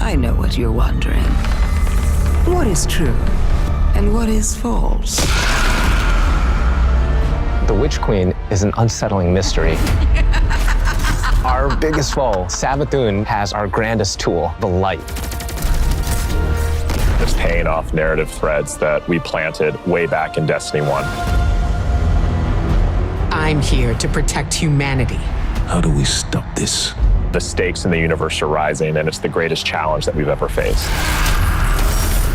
I know what you're wondering. What is true and what is false? The Witch Queen is an unsettling mystery. Our biggest foe, Savathûn, has our grandest tool, the light. It's paying off narrative threads that we planted way back in Destiny 1. I'm here to protect humanity. How do we stop this? The stakes in the universe are rising, and it's the greatest challenge that we've ever faced.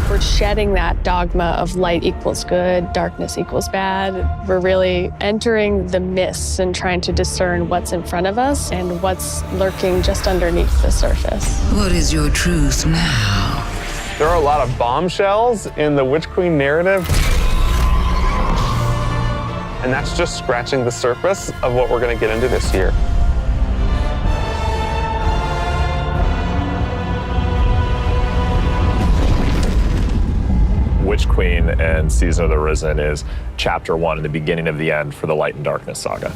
We're shedding that dogma of light equals good, darkness equals bad. We're really entering the mists and trying to discern what's in front of us and what's lurking just underneath the surface. What is your truth now? There are a lot of bombshells in the Witch Queen narrative. And that's just scratching the surface of what we're going to get into this year. Witch Queen and Season of the Risen is chapter 1 and the beginning of the end for the Light and Darkness saga.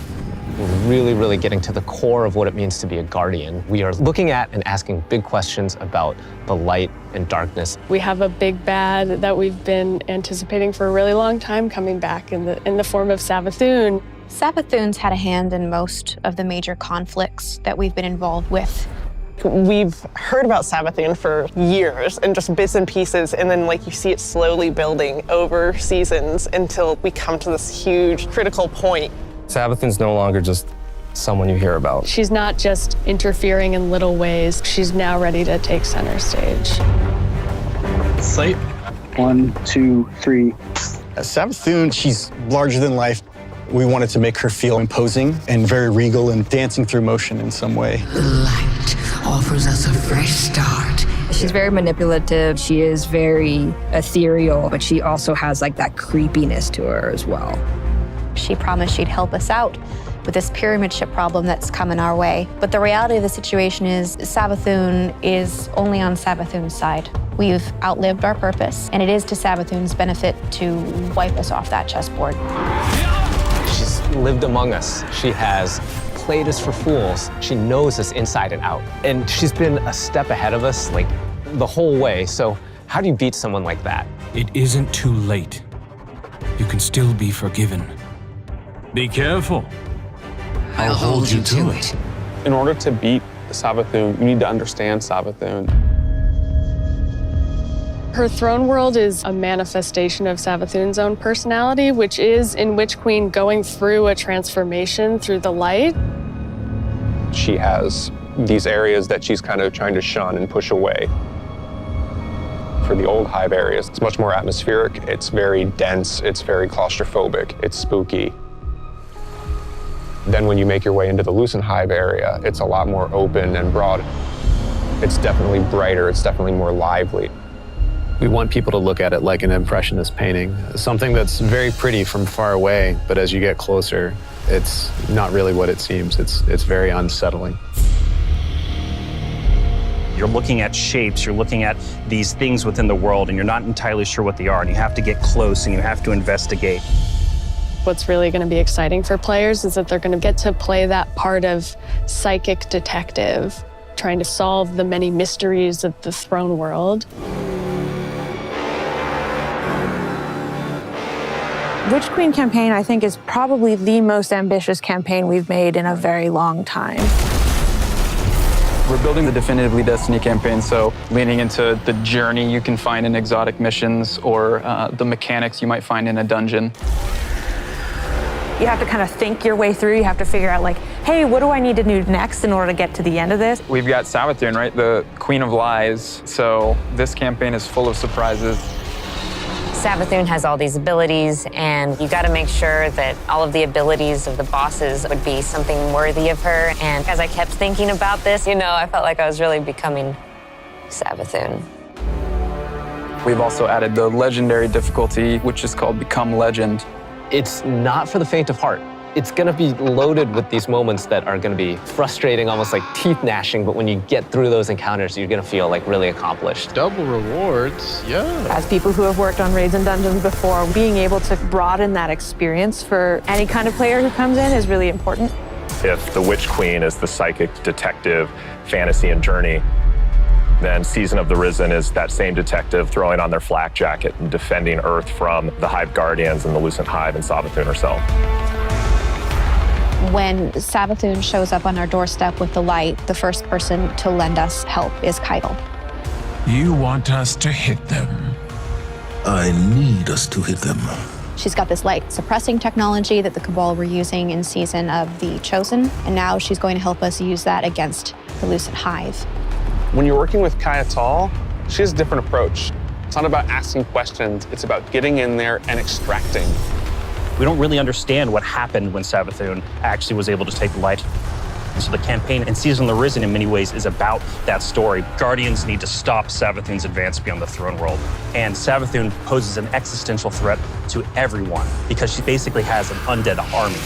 We're really getting to the core of what it means to be a guardian. We are looking at and asking big questions about the light and darkness. We have a big bad that we've been anticipating for a really long time coming back in the form of Savathûn. Savathûn's had a hand in most of the major conflicts that we've been involved with. We've heard about Savathûn for years and just bits and pieces, and then you see it slowly building over seasons until we come to this huge critical point. Savathûn's no longer just someone you hear about. She's not just interfering in little ways. She's now ready to take center stage. Slate. 1, 2, 3. Savathûn, she's larger than life. We wanted to make her feel imposing and very regal and dancing through motion in some way. Light offers us a fresh start. She's very manipulative. She is very ethereal, but she also has that creepiness to her as well. She promised she'd help us out with this pyramid ship problem that's coming our way. But the reality of the situation is Savathûn is only on Savathûn's side. We've outlived our purpose, and it is to Savathûn's benefit to wipe us off that chessboard. She's lived among us. She has played us for fools. She knows us inside and out. And she's been a step ahead of us, the whole way. So how do you beat someone like that? It isn't too late. You can still be forgiven. Be careful. I'll hold you to it. In order to beat Savathûn, you need to understand Savathûn. Her throne world is a manifestation of Savathûn's own personality, which is, in Witch Queen, going through a transformation through the light. She has these areas that she's kind of trying to shun and push away. For the old hive areas, it's much more atmospheric, it's very dense, it's very claustrophobic, it's spooky. Then when you make your way into the Lucent hive area, it's a lot more open and broad. It's definitely brighter, it's definitely more lively. We want people to look at it like an impressionist painting, something that's very pretty from far away, but as you get closer, it's not really what it seems. It's very unsettling. You're looking at shapes, you're looking at these things within the world, and you're not entirely sure what they are, and you have to get close and you have to investigate. What's really going to be exciting for players is that they're going to get to play that part of psychic detective, trying to solve the many mysteries of the throne world. Witch Queen campaign, I think, is probably the most ambitious campaign we've made in a very long time. We're building the Definitively Destiny campaign, so leaning into the journey you can find in exotic missions or the mechanics you might find in a dungeon. You have to kind of think your way through. You have to figure out hey, what do I need to do next in order to get to the end of this? We've got Savathûn, right? The Queen of Lies. So this campaign is full of surprises. Savathûn has all these abilities, and you got to make sure that all of the abilities of the bosses would be something worthy of her. And as I kept thinking about this, I felt like I was really becoming Savathûn. We've also added the legendary difficulty, which is called Become Legend. It's not for the faint of heart. It's going to be loaded with these moments that are going to be frustrating, almost like teeth gnashing, but when you get through those encounters, you're going to feel really accomplished. Double rewards, yeah. As people who have worked on raids and dungeons before, being able to broaden that experience for any kind of player who comes in is really important. If the Witch Queen is the psychic detective fantasy and journey, Then Season of the Risen is that same detective throwing on their flak jacket and defending Earth from the Hive Guardians and the Lucent Hive and Savathûn herself. When Savathûn shows up on our doorstep with the light, the first person to lend us help is Keitel. You want us to hit them? I need us to hit them. She's got this light suppressing technology that the Cabal were using in Season of the Chosen, and now she's going to help us use that against the Lucent Hive. When you're working with Keitel, she has a different approach. It's not about asking questions, it's about getting in there and extracting. We don't really understand what happened when Savathûn actually was able to take the light. And so the campaign in Season of the Risen in many ways is about that story. Guardians need to stop Savathûn's advance beyond the throne world. And Savathûn poses an existential threat to everyone because she basically has an undead army.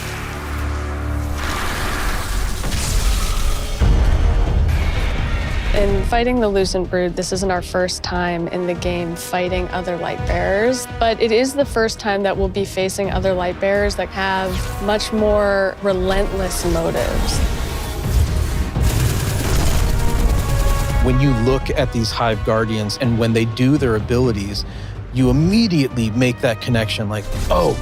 In fighting the Lucent Brood, this isn't our first time in the game fighting other light bearers, but it is the first time that we'll be facing other light bearers that have much more relentless motives. When you look at these Hive Guardians and when they do their abilities, you immediately make that connection like, oh,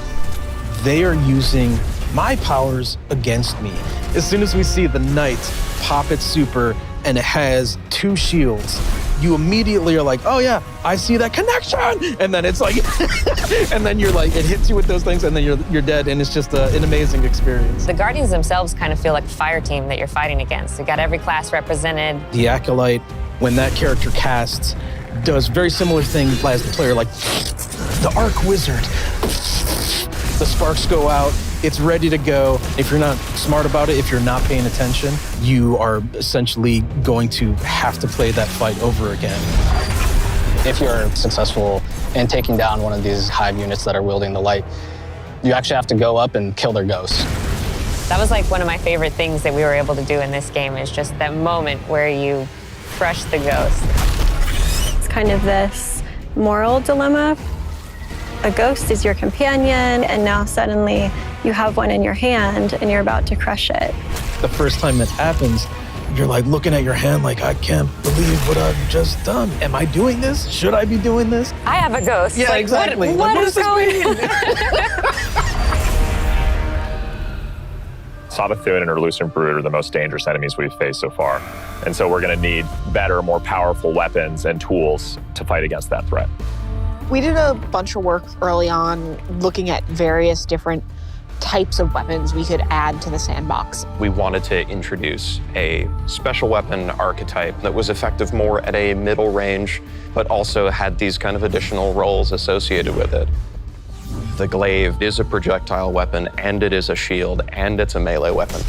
they are using my powers against me. As soon as we see the Knight pop its super and it has 2 shields, you immediately are like, oh yeah, I see that connection. And then it's like, and then you're like, it hits you with those things and then you're dead. And it's just an amazing experience. The Guardians themselves kind of feel like a fire team that you're fighting against. You got every class represented. The Acolyte, when that character casts, does very similar thing as the player, like the Arc Wizard. The sparks go out, it's ready to go. If you're not smart about it, if you're not paying attention, you are essentially going to have to play that fight over again. If you're successful in taking down one of these Hive units that are wielding the light, you actually have to go up and kill their ghosts. That was like one of my favorite things that we were able to do in this game, is just that moment where you crush the ghost. It's kind of this moral dilemma. A ghost is your companion, and now suddenly you have one in your hand and you're about to crush it. The first time it happens, you're like looking at your hand like, I can't believe what I've just done. Am I doing this? Should I be doing this? I have a ghost. Yeah, like, exactly. What does this mean? Savathûn and her Lucent Brood are the most dangerous enemies we've faced so far. And so we're going to need better, more powerful weapons and tools to fight against that threat. We did a bunch of work early on looking at various different types of weapons we could add to the sandbox. We wanted to introduce a special weapon archetype that was effective more at a middle range, but also had these kind of additional roles associated with it. The glaive is a projectile weapon, and it is a shield, and it's a melee weapon.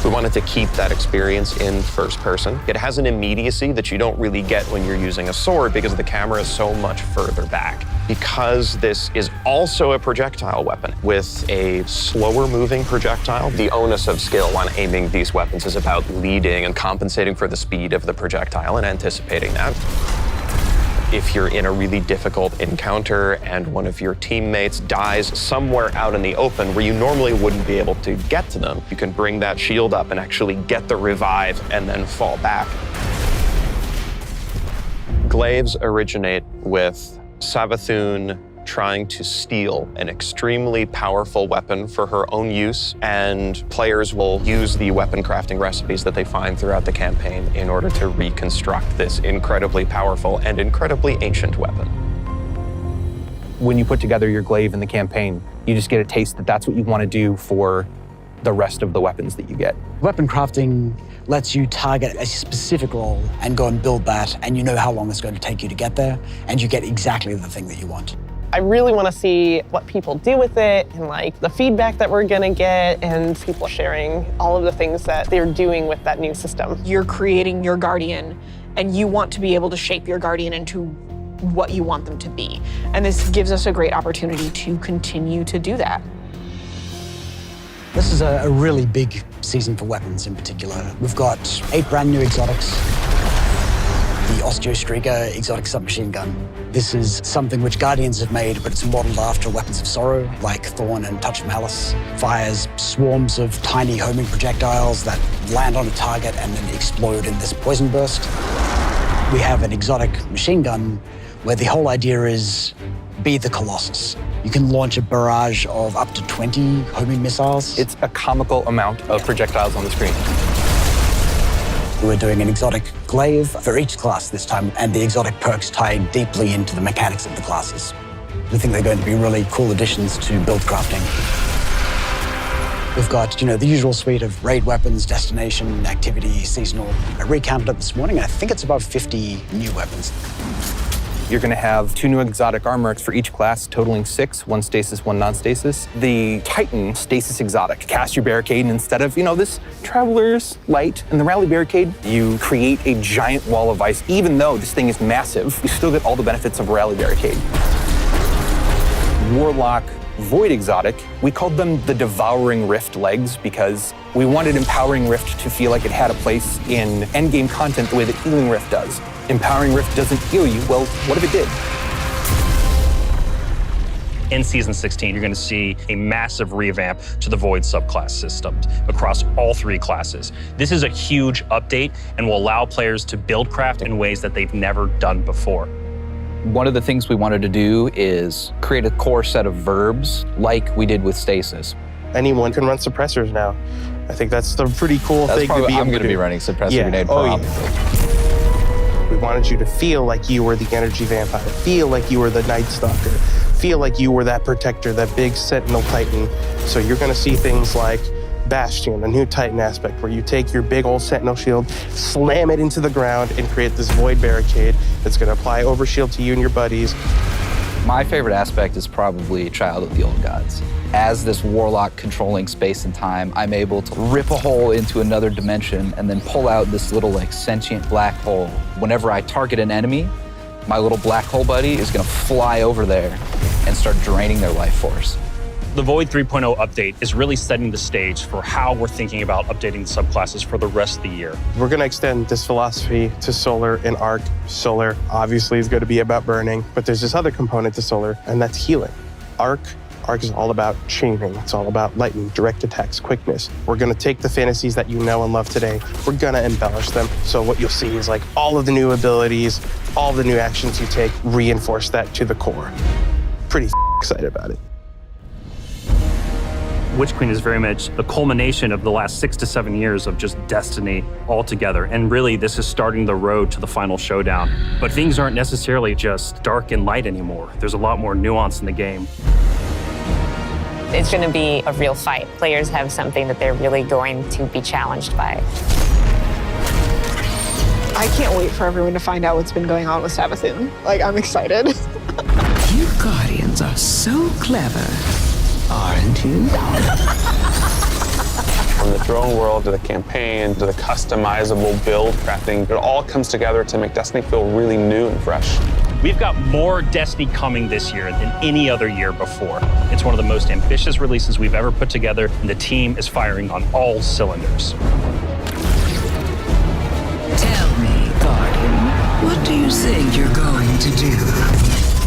We wanted to keep that experience in first person. It has an immediacy that you don't really get when you're using a sword because the camera is so much further back. Because this is also a projectile weapon with a slower moving projectile, the onus of skill on aiming these weapons is about leading and compensating for the speed of the projectile and anticipating that. If you're in a really difficult encounter and one of your teammates dies somewhere out in the open where you normally wouldn't be able to get to them, you can bring that shield up and actually get the revive and then fall back. Glaives originate with Savathûn trying to steal an extremely powerful weapon for her own use, and players will use the weapon crafting recipes that they find throughout the campaign in order to reconstruct this incredibly powerful and incredibly ancient weapon. When you put together your glaive in the campaign, you just get a taste that that's what you want to do for the rest of the weapons that you get. Weapon crafting lets you target a specific role and go and build that, and you know how long it's going to take you to get there, and you get exactly the thing that you want. I really want to see what people do with it and like the feedback that we're going to get and people sharing all of the things that they're doing with that new system. You're creating your Guardian and you want to be able to shape your Guardian into what you want them to be. And this gives us a great opportunity to continue to do that. This is a really big season for weapons in particular. We've got 8 brand new exotics. The Osteostrega exotic submachine gun. This is something which Guardians have made, but it's modeled after weapons of sorrow, like Thorn and Touch of Malice. Fires swarms of tiny homing projectiles that land on a target and then explode in this poison burst. We have an exotic machine gun where the whole idea is be the Colossus. You can launch a barrage of up to 20 homing missiles. It's a comical amount of projectiles on the screen. We're doing an exotic glaive for each class this time, and the exotic perks tie deeply into the mechanics of the classes. We think they're going to be really cool additions to build crafting. We've got, the usual suite of raid weapons, destination, activity, seasonal. I recounted it this morning, and I think it's about 50 new weapons. You're going to have 2 new exotic armors for each class, totaling 6, 1 stasis, 1 non-stasis. The Titan stasis exotic. Cast your barricade, and instead of, this Traveler's Light and the Rally Barricade, you create a giant wall of ice. Even though this thing is massive, you still get all the benefits of a Rally Barricade. Warlock Void exotic, we called them the Devouring Rift legs because we wanted Empowering Rift to feel like it had a place in endgame content the way that Healing Rift does. Empowering Rift doesn't heal you, well, what if it did? In Season 16, you're going to see a massive revamp to the Void subclass system across all 3 classes. This is a huge update and will allow players to build craft in ways that they've never done before. One of the things we wanted to do is create a core set of verbs like we did with stasis. Anyone can run suppressors now. I think that's the pretty cool thing to be able to do. I'm going to be running suppressor grenade probably. We wanted you to feel like you were the energy vampire, feel like you were the Night Stalker, feel like you were that protector, that big Sentinel Titan. So you're going to see things like Bastion, a new Titan aspect, where you take your big old Sentinel shield, slam it into the ground, and create this void barricade that's going to apply overshield to you and your buddies. My favorite aspect is probably Child of the Old Gods. As this warlock controlling space and time, I'm able to rip a hole into another dimension and then pull out this little sentient black hole. Whenever I target an enemy, my little black hole buddy is going to fly over there and start draining their life force. The Void 3.0 update is really setting the stage for how we're thinking about updating the subclasses for the rest of the year. We're going to extend this philosophy to Solar and Arc. Solar obviously is going to be about burning, but there's this other component to Solar, and that's healing. Arc is all about chaining. It's all about lightning, direct attacks, quickness. We're going to take the fantasies that you know and love today. We're going to embellish them. So what you'll see is all of the new abilities, all the new actions you take, reinforce that to the core. Pretty excited about it. Witch Queen is very much the culmination of the last 6 to 7 years of just Destiny all together. And really, this is starting the road to the final showdown. But things aren't necessarily just dark and light anymore. There's a lot more nuance in the game. It's going to be a real fight. Players have something that they're really going to be challenged by. I can't wait for everyone to find out what's been going on with Savathûn. I'm excited. You Guardians are so clever, aren't you? From the throne world to the campaign to the customizable build crafting, it all comes together to make Destiny feel really new and fresh. We've got more Destiny coming this year than any other year before. It's one of the most ambitious releases we've ever put together, and the team is firing on all cylinders. Tell me, Guardian, what do you think you're going to do?